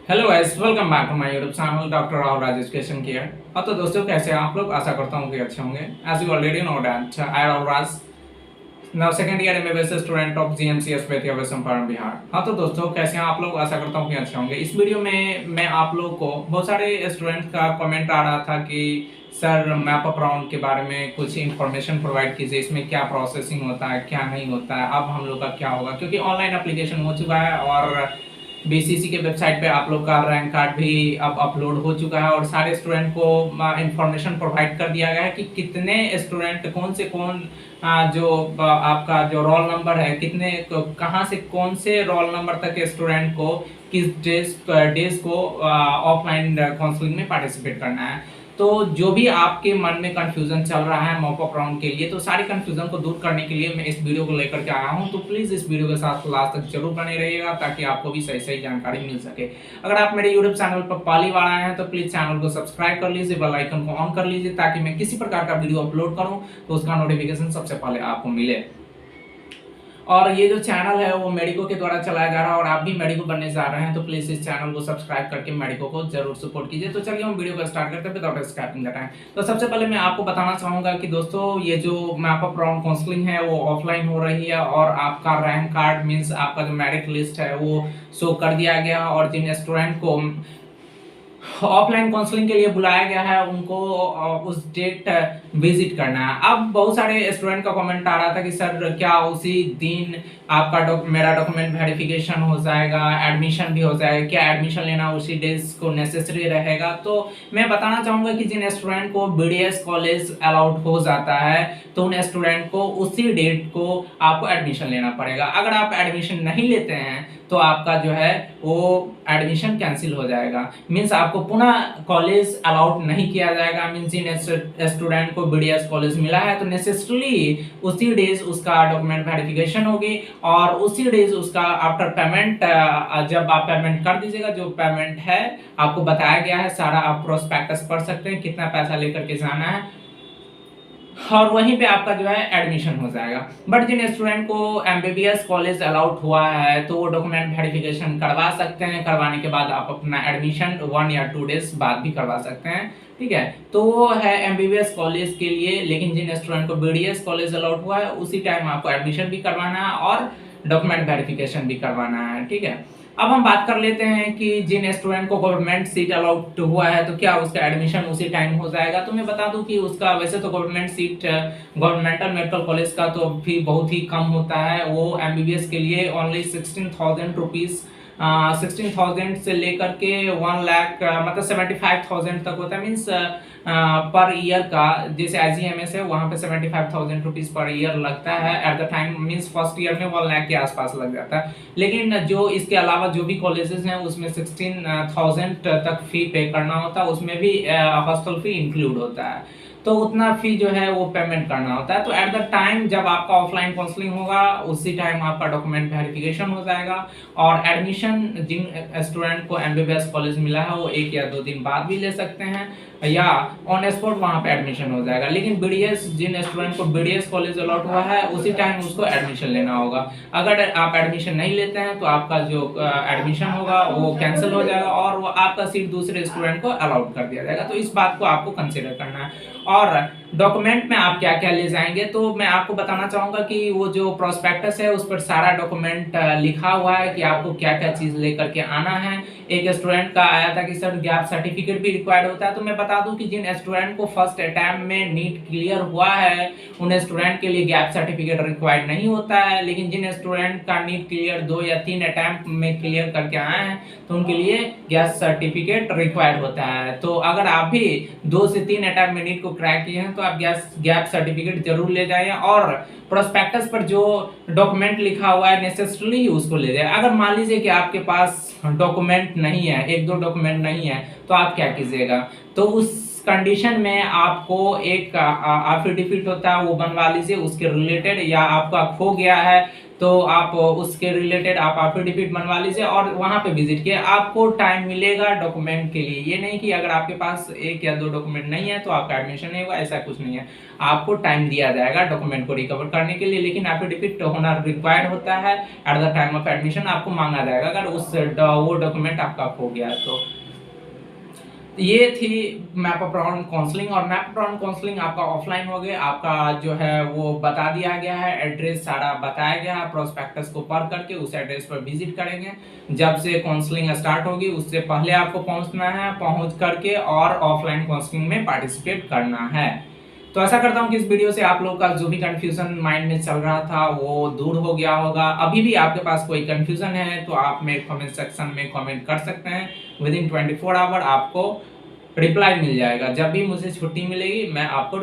Hello guys, welcome back to my YouTube channel doctor Rahul Raj education care. हाँ तो दोस्तों, कैसे हैं आप लोग? आशा करता हूँ कि अच्छे होंगे। As you already know that I Rahul Raj now second year MBBS student of GMCS Bettiah Vaishamparan Bihar. हाँ तो दोस्तों, कैसे हैं आप लोग? आशा करता हूँ कि अच्छे होंगे। इस वीडियो में मैं आप लोग को बहुत सारे स्टूडेंट्स का कमेंट आ रहा था कि सर मैप अप राउंड के बारे में कुछ इन्फॉर्मेशन प्रोवाइड कीजिए, इसमें क्या प्रोसेसिंग होता है, क्या नहीं होता है, अब हम लोग का क्या होगा, क्योंकि ऑनलाइन एप्लीकेशन हो चुका है और बीसीसी के वेबसाइट पे आप लोग का रैंक कार्ड भी अब अपलोड हो चुका है और सारे स्टूडेंट को इंफॉर्मेशन प्रोवाइड कर दिया गया है कि कितने स्टूडेंट कौन से कौन जो आपका जो रोल नंबर है, कितने कहाँ से कौन से रोल नंबर तक स्टूडेंट को किस डेज को ऑफलाइन काउंसलिंग में पार्टिसिपेट करना है। तो जो भी आपके मन में कंफ्यूजन चल रहा है मॉक अप राउंड के लिए, तो सारी कंफ्यूजन को दूर करने के लिए मैं इस वीडियो को लेकर के आया हूं। तो प्लीज इस वीडियो के साथ लास्ट तक जरूर बने रहिएगा ताकि आपको भी सही सही जानकारी मिल सके। अगर आप मेरे यूट्यूब चैनल पर पहली बार आए हैं तो प्लीज चैनल को सब्सक्राइब कर लीजिए, बेल आइकन को ऑन कर लीजिए ताकि मैं किसी प्रकार का वीडियो अपलोड करूं तो उसका नोटिफिकेशन सबसे पहले आपको मिले। और ये जो चैनल है वो मेडिको के द्वारा चलाया जा रहा है और आप भी मेडिको बनने जा रहे हैं तो प्लीज इस चैनल को सब्सक्राइब करके मेडिको को जरूर सपोर्ट कीजिए। तो चलिए हम वीडियो को स्टार्ट करते हैं विदाउट स्किपिंग द टाइम। तो सबसे पहले मैं आपको बताना चाहूंगा कि दोस्तों, ये जो मैप अप राउंड काउंसलिंग है वो ऑफलाइन हो रही है और आपका रैंक कार्ड मींस आपका जो मेरिट लिस्ट है वो शो कर दिया गया और जिन स्टूडेंट को ऑफलाइन काउंसलिंग के लिए बुलाया गया है उनको उस डेट विजिट करना है। अब बहुत सारे स्टूडेंट का कमेंट आ रहा था कि सर क्या उसी दिन आपका मेरा डॉक्यूमेंट वेरिफिकेशन हो जाएगा, एडमिशन भी हो जाएगा, क्या एडमिशन लेना उसी डेज को नेसेसरी रहेगा? तो मैं बताना चाहूंगा कि जिन स्टूडेंट को बीडीएस कॉलेज अलाउड हो जाता है तो उन स्टूडेंट को उसी डेट को आपको एडमिशन लेना पड़ेगा। अगर आप एडमिशन नहीं लेते हैं तो आपका जो है वो एडमिशन कैंसिल हो जाएगा, मींस आपको पुनः कॉलेज अलाउड नहीं किया जाएगा। मींस जिन स्टूडेंट को बीडीएस कॉलेज मिला है तो नेसेसरली उसी डेज उसका डॉक्यूमेंट वेरिफिकेशन होगी और उसी डेज उसका आफ्टर पेमेंट, जब आप पेमेंट कर दीजिएगा, जो पेमेंट है आपको बताया गया है सारा, आप प्रोस्पेक्टस पढ़ सकते हैं कितना पैसा लेकर के जाना है और वहीं पे आपका जो है एडमिशन हो जाएगा। बट जिन स्टूडेंट को एमबीबीएस कॉलेज अलाउड हुआ है तो वो डॉक्यूमेंट वेरिफिकेशन करवा सकते हैं। करवाने के बाद आप अपना एडमिशन 1 या 2 डेज बाद भी करवा सकते हैं, ठीक है। तो वो है एमबीबीएस कॉलेज के लिए, लेकिन जिन स्टूडेंट को बीडीएस कॉलेज अलाउड हुआ है उसी टाइम आपको एडमिशन भी करवाना है और डॉक्यूमेंट वेरिफिकेशन भी करवाना है, ठीक है। अब हम बात कर लेते हैं कि जिन स्टूडेंट को गवर्नमेंट सीट अलाउड हुआ है तो क्या उसका एडमिशन उसी टाइम हो जाएगा? तो मैं बता दूं कि उसका वैसे तो government seat governmental medical college का तो भी बहुत ही कम होता है। वो एमबीबीएस के लिए ओनली 16,000 रुपीज, 16,000 से लेकर के 1 लाख मतलब 75,000 तक होता है। मीन्स पर ईयर का, जैसे आईजीएमएस है वहां पे 75,000 रुपीज पर ईयर लगता है at the time, means first year में 1 लाख के आसपास लग जाता है। लेकिन जो इसके अलावा जो भी कॉलेजेस हैं उसमें 16,000 तक फी पे करना होता है, उसमें भी हॉस्टल फी इंक्लूड होता है, तो उतना फी जो है वो पेमेंट करना होता है। तो एट द टाइम जब आपका ऑफलाइन काउंसलिंग होगा उसी टाइम आपका डॉक्यूमेंट वेरिफिकेशन हो जाएगा और एडमिशन जिन स्टूडेंट को एमबीबीएस कॉलेज मिला है वो 1 या 2 दिन बाद भी ले सकते हैं या ऑन स्पॉट वहां पे एडमिशन हो जाएगा। लेकिन बीडीएस, जिन स्टूडेंट को बीडीएस कॉलेज अलॉट हुआ है उसी टाइम उसको एडमिशन लेना होगा। अगर आप एडमिशन नहीं लेते हैं तो आपका जो एडमिशन होगा वो कैंसिल हो जाएगा और वो आपका सीट दूसरे स्टूडेंट को अलाउड कर दिया जाएगा। तो इस बात को आपको कंसिडर करना है। और डॉक्यूमेंट में आप क्या क्या ले जाएंगे तो मैं आपको बताना चाहूंगा कि वो जो प्रोस्पेक्टस है उस पर सारा डॉक्यूमेंट लिखा हुआ है कि आपको क्या क्या चीज लेकर के आना है। एक स्टूडेंट का आया था कि सर गैप सर्टिफिकेट भी रिक्वायर्ड होता है, तो मैं बता दूं कि जिन स्टूडेंट को फर्स्ट अटेम्प्ट में नीट क्लियर हुआ है उन स्टूडेंट के लिए गैप सर्टिफिकेट रिक्वायर्ड नहीं होता है। लेकिन जिन स्टूडेंट का नीट क्लियर 2 या 3 अटेम्प्ट में क्लियर करके आए हैं तो उनके लिए गैप सर्टिफिकेट रिक्वायर्ड होता है। तो अगर आप भी 2 से 3 अटेम्प्ट में नीट को क्रैक किए हैं तो आप गैप सर्टिफिकेट जरूर ले जाइए और प्रोस्पेक्टस पर जो डॉक्यूमेंट लिखा हुआ है नेसेसरली उसको ले जाए। अगर मान लीजिए कि आपके पास डॉक्यूमेंट नहीं है, 1-2 डॉक्यूमेंट नहीं है, तो आप क्या कीजिएगा? तो उस कंडीशन में आपको एक एफिडेविट होता है वो बनवा लीजिए उसके रिलेटेड, या आपका खो गया है तो आप उसके रिलेटेड आप एफिडेविट बनवा लीजिए और वहाँ पे विजिट किए। आपको टाइम मिलेगा डॉक्यूमेंट के लिए, ये नहीं कि अगर आपके पास 1 या 2 डॉक्यूमेंट नहीं है तो आपका एडमिशन नहीं होगा, ऐसा कुछ नहीं है। आपको टाइम दिया जाएगा डॉक्यूमेंट को रिकवर करने के लिए, लेकिन एफिडेविट होना रिक्वायर्ड होता है। At the time of admission आपको मांगा जाएगा अगर वो डॉक्यूमेंट आपका खो गया तो। ये थी मैप अप राउंड काउंसलिंग। और मैप अप राउंड काउंसलिंग आपका ऑफलाइन हो गया, आपका जो है वो बता दिया गया है, एड्रेस सारा बताया गया है, प्रोस्पेक्टस को पढ़ करके उस एड्रेस पर विजिट करेंगे। जब से काउंसलिंग स्टार्ट होगी उससे पहले आपको पहुंचना है, पहुंच करके और ऑफलाइन काउंसलिंग में पार्टिसिपेट करना है। तो ऐसा करता हूँ कि इस वीडियो से आप लोगों का जो भी कंफ्यूजन माइंड में चल रहा था वो दूर हो गया होगा। अभी भी आपके पास कोई कंफ्यूजन है तो आप मेरे कमेंट सेक्शन में कमेंट कर सकते हैं। विद इन 24 आवर आपको रिप्लाई मिल जाएगा। जब भी मुझे छुट्टी मिलेगी मैं आपको